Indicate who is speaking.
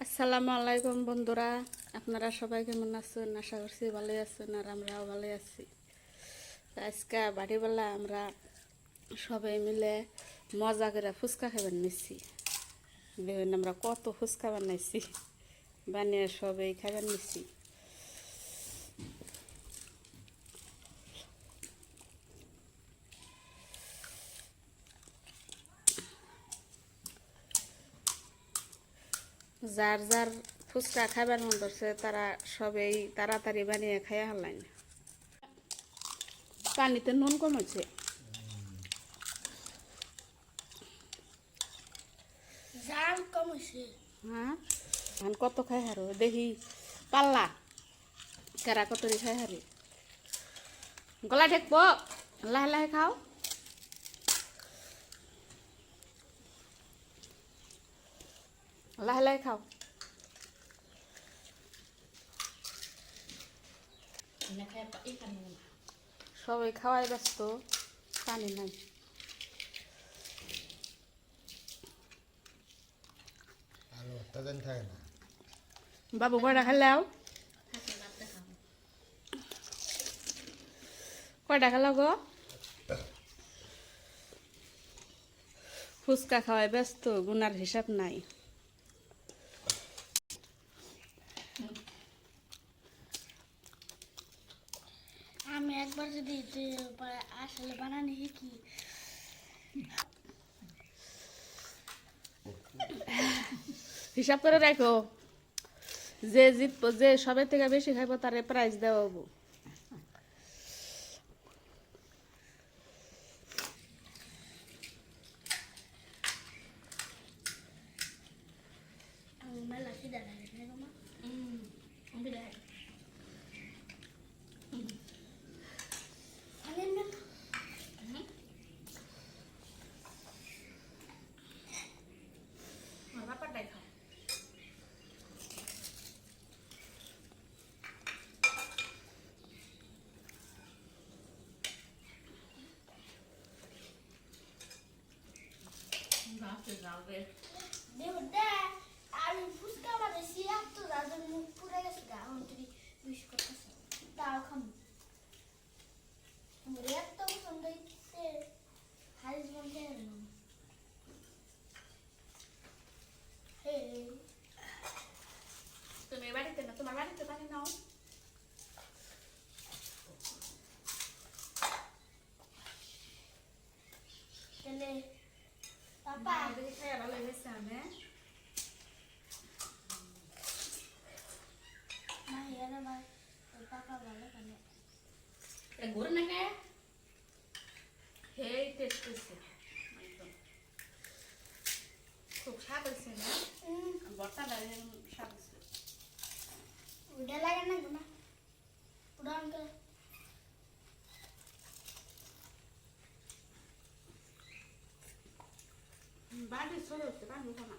Speaker 1: আসসালামু আলাইকুম বন্ধুরা, আপনারা সবাই কেমন আছেন? আশা করছি ভালোই আছেন, আর আমরাও ভালোই আছি। আজকে বাড়িবেলা আমরা সবাই মিলে মজা করে ফুচকা খাবার নিচ্ছি। বিভিন্ন আমরা কত ফুচকা বানাইছি, বানিয়ে সবাই খাবার নিচ্ছি। যার যার ফুচকা খাবার মন করছে তারা সবাই তাড়াতাড়ি বানিয়ে খাইয়া হলাইন। পানিতে নুন কমেছে।
Speaker 2: জাল কমেছে।
Speaker 1: হ্যাঁ, ধান কত খাই হারো দেখি পাল্লা কেরা কতরি খাই হারি। গলা ঠেকবো, লাহে লাহে খাও। লাহে লাহে খাও। সবাই খাওয়াই ব্যস্ত, পানি নাই।
Speaker 3: আলো তাদের থাকে না।
Speaker 1: বাবু কয়টা খেলাও? কয়টা খেলাও গো? ফুচকা খাওয়াই ব্যস্ত, গুনার হিসাব নাই।
Speaker 2: আমি একবার যদি আসলে বানানি শিখি,
Speaker 1: হিসাব করে রাখো, যে জিতবো, যে সবের থেকে বেশি খাইবো তারে প্রাইজ দেওয়া হবো।
Speaker 2: আমি মেলা খিদা লাগে না গো মা। আনেন না। দেবদা, আমি ফুচকা বানাইছি, এত রাজের মুখ পুড়ে গেছে গা, এখন তুই উইশ করতেছ। তাও খাম। আমার এত পছন্দ হইছে, হারিস বন্ধে এলাম। হে,
Speaker 1: তুমি বাড়িতে না, তোমার বাড়িতে পানি নাও।
Speaker 2: তাহলে পাপা
Speaker 1: ভালো হয়েছে আমি।
Speaker 2: না ইয়ার আমার পাপা ভালো বানায়।
Speaker 1: ঘুরে না কে হেই টেস্ট হয়েছে, খুব স্বাদ হয়েছে না? বর্তাটা স্বাদ হয়েছে।
Speaker 2: উড়ে লাগে না গুনা উড়ান করে
Speaker 1: বাড়ি ছোট হচ্ছে, বাড়ি না।